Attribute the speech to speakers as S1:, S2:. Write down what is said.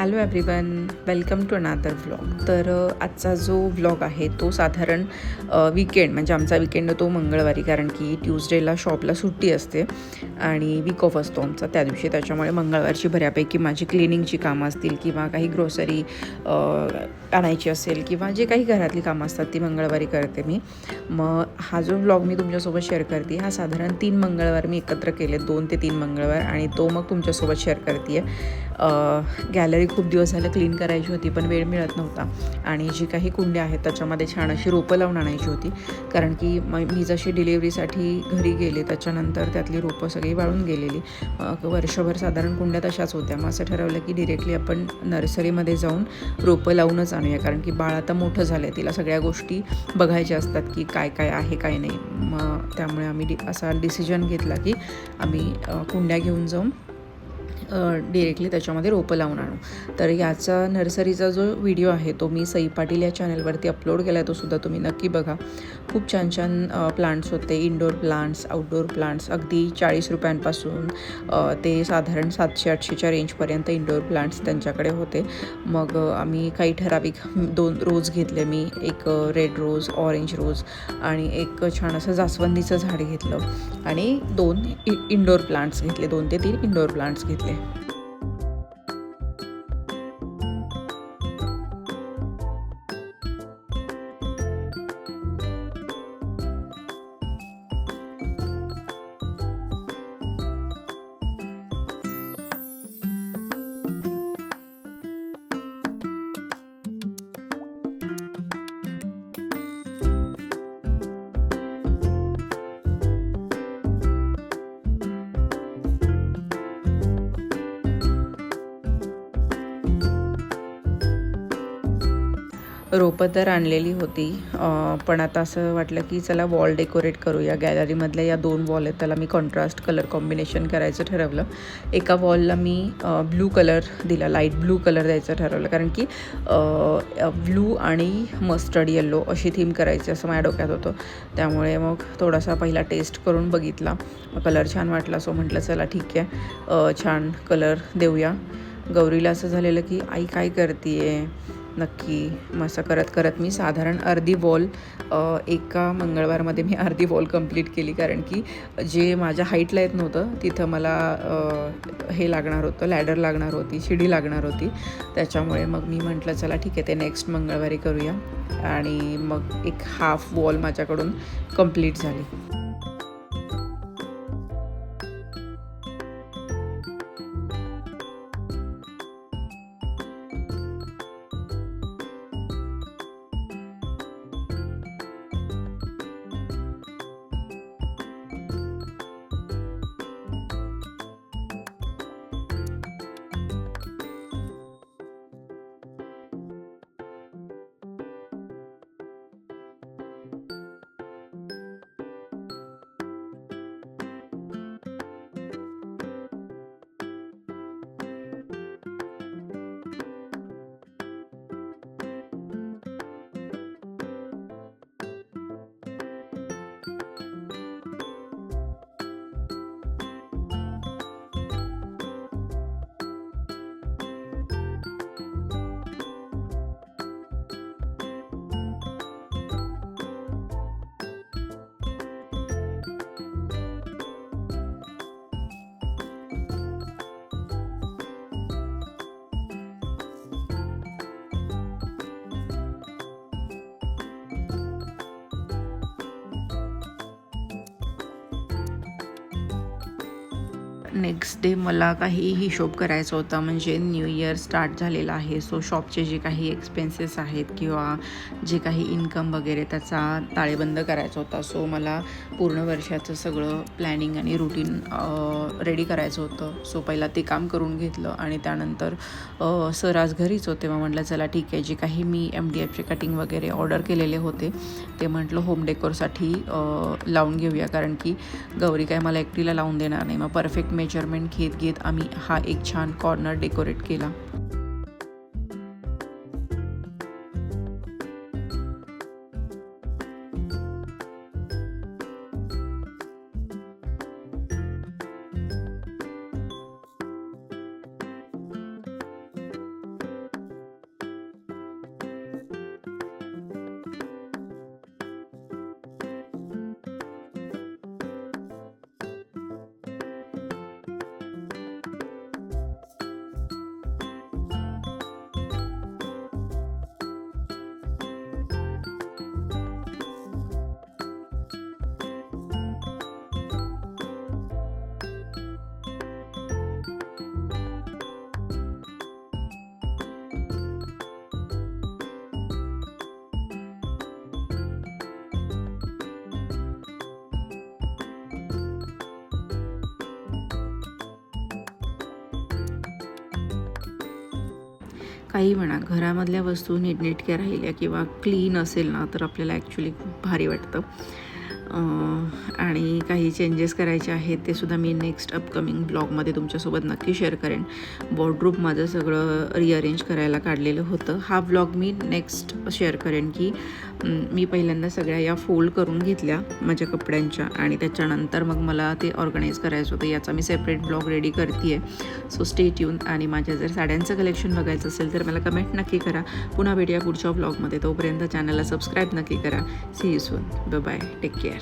S1: Hello everyone, welcome to another vlog. तर आजचा जो व्लॉग आहे तो साधारण वीकेंड म्हणजे आमचा वीकेंड तो मंगळवारी, कारण की ट्यूजडेला शॉपला सुट्टी असते आणि वीक ऑफ असतो आमचा त्या दिवशी. त्याच्यामुळे मंगळवारची बऱ्यापैकी माझी क्लिनिंगची कामं असतील किंवा काही ग्रोसरी आणायची असेल किंवा जे काही घरातली कामं असतात ती मंगळवारी करते मी. मग हा जो व्लॉग मी तुमच्यासोबत शेअर करते हा साधारण 3 मंगळवार मी एकत्र केले, 2 ते 3 मंगळवार, आणि तो मग तुमच्यासोबत शेअर करते आहे. गॅलरी खूप दिवस झालं क्लीन करायची होती पण वेळ मिळत नव्हता, आणि जी काही कुंड्या आहेत त्याच्यामध्ये छान अशी रोपं लावून आणायची होती, कारण की मी जशी डिलिव्हरीसाठी घरी गेले त्याच्यानंतर त्यातली रोपं सगळी वाळून गेलेली. वर्षभर साधारण कुंड्या तशाच होत्या. मग असं ठरवलं की डिरेक्टली आपण नर्सरीमध्ये जाऊन रोपं लावूनच आणूया, कारण की बाळ आता मोठं झालं आहे, तिला सगळ्या गोष्टी बघायच्या असतात की काय काय आहे काय नाही. मग त्यामुळे आम्ही असा डिसिजन घेतला की आम्ही कुंड्या घेऊन जाऊन डिरेक्टली त्याच्यामध्ये रोपं लावून आणू. तर याचा नर्सरीचा जो व्हिडिओ आहे तो मी सई पाटील या चॅनलवरती अपलोड केला आहे, तो सुद्धा तुम्ही नक्की बघा. खूप छान छान प्लांट्स होते, इंडोर प्लांट्स, आउटडोर प्लांट्स. अगदी 40 रुपयांपासून ते साधारण 700-800च्या रेंजपर्यंत इंडोर प्लांट्स त्यांच्याकडे होते. मग आम्ही काही ठराविक 2 रोज घेतले मी, एक रेड रोज, ऑरेंज रोज आणि एक छान असं जास्वंदीचं झाड घेतलं, आणि 2 इंडोर प्लांट्स घेतले, 2 ते 3 इंडोर प्लांट्स घेतले. रोपं तर आणलेली होती, पण आता असं वाटलं की चला वॉल डेकोरेट करूया. गॅलरीमधल्या या 2 वॉल आहेत त्याला मी कॉन्ट्रास्ट कलर कॉम्बिनेशन करायचं ठरवलं. एका वॉलला मी ब्लू कलर दिला, लाईट ब्लू कलर द्यायचं ठरवलं, कारण की ब्लू आणि मस्टर्ड येल्लो अशी थीम करायची असं माझ्या डोक्यात होतं. त्यामुळे मग थोडासा पहिला टेस्ट करून बघितला, कलर छान वाटला, सो म्हटलं चला ठीक आहे, छान कलर देऊया. गौरीला असं झालेलं की आई काय करते आहे नक्की. मग असं करत करत मी साधारण अर्धी वॉल, एका मंगळवारमध्ये मी अर्धी वॉल कंप्लीट केली, कारण की जे माझ्या हाईटला येत नव्हतं तिथं मला हे लागणार होतं, लॅडर लागणार होती, शिडी लागणार होती. त्याच्यामुळे मग मी म्हटलं चला ठीक आहे, ते नेक्स्ट मंगळवारी करूया, आणि मग एक हाफ वॉल माझ्याकडून कंप्लीट झाली. नेक्स्ट डे मला काही हिशोब करायचा होता, म्हणजे न्यू इयर स्टार्ट झालेला आहे, सो शॉपचे जे काही एक्सपेन्सेस आहेत किंवा जे काही इन्कम वगैरे त्याचा ताळेबंद करायचा होता. सो मला पूर्ण वर्षाचं सगळं प्लॅनिंग आणि रुटीन रेडी करायचं होतं. सो पहिला ते काम करून घेतलं, आणि त्यानंतर सर आज घरीच होते. मग म्हटलं चला ठीक आहे, जे काही मी MDFचे कटिंग वगैरे ऑर्डर केलेले होते ते म्हटलं होम डेकोरसाठी लावून घेऊया, कारण की गौरी काय मला एकटीला लावून देणार नाही. मग परफेक्ट मेजरमेंट घेत आम्ही हा एक छान कॉर्नर डेकोरेट केला. काही म्हणा, घरामधल्या वस्तू नीटनेटक्या राहिल्या किंवा क्लीन असेल ना, तर आपल्याला ॲक्च्युली खूप भारी वाटतं. आणि काही चेंजेस करायचे आहेत ते सुद्धा मी नेक्स्ट अपकमिंग ब्लॉगमध्ये तुमच्यासोबत नक्की शेअर करेन. वॉर्डरोब माझं सगळं रिअरेंज करायला काढलेलं होतं. हा ब्लॉग मी नेक्स्ट शेअर करेन की मी पहिल्यांदा सगळ्या या फोल्ड करून घेतल्या माझ्या कपड्यांच्या आणि त्याच्यानंतर मग मला ते ऑर्गनाईज करायचं होतं. याचा मी सेपरेट ब्लॉग रेडी करते आहे. So stay tune. आणि माझ्या जर साड्यांचं कलेक्शन बघायचं असेल तर मला कमेंट नक्की करा. पुन्हा भेटूया पुढच्या ब्लॉगमध्ये. तोपर्यंत चॅनलला सबस्क्राईब नक्की करा. See you soon. Bye bye. Take care.